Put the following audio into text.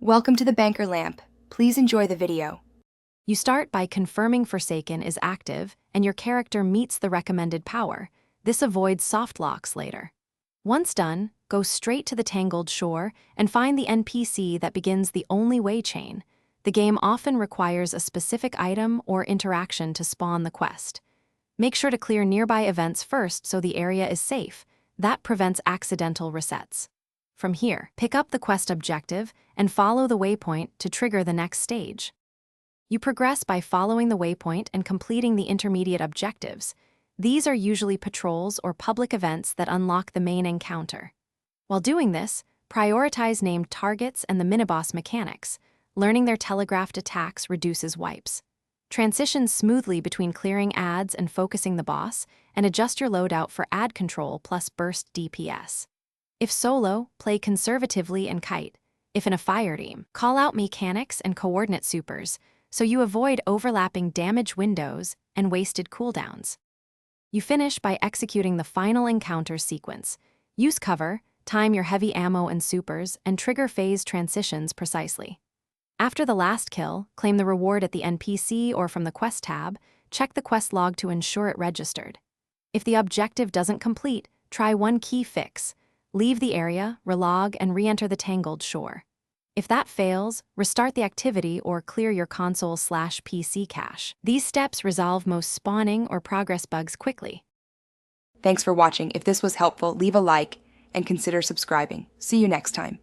Welcome to the Banker Lamp. Please enjoy the video. You start by confirming Forsaken is active and your character meets the recommended power. This avoids soft locks later. Once done, go straight to the Tangled Shore and find the NPC that begins the Only Way chain. The game often requires a specific item or interaction to spawn the quest. Make sure to clear nearby events first so the area is safe. That prevents accidental resets. From here, pick up the quest objective and follow the waypoint to trigger the next stage. You progress by following the waypoint and completing the intermediate objectives. These are usually patrols or public events that unlock the main encounter. While doing this, prioritize named targets and the miniboss mechanics. Learning their telegraphed attacks reduces wipes. Transition smoothly between clearing ads and focusing the boss, and adjust your loadout for ad control plus burst DPS. If solo, play conservatively and kite. If in a fire team, call out mechanics and coordinate supers, so you avoid overlapping damage windows and wasted cooldowns. You finish by executing the final encounter sequence. Use cover, time your heavy ammo and supers, and trigger phase transitions precisely. After the last kill, claim the reward at the NPC or from the quest tab. Check the quest log to ensure it registered. If the objective doesn't complete, try one key fix. Leave the area, relog, and re-enter the Tangled Shore. If that fails, restart the activity or clear your console/PC cache. These steps resolve most spawning or progress bugs quickly. Thanks for watching. If this was helpful, leave a like and consider subscribing. See you next time.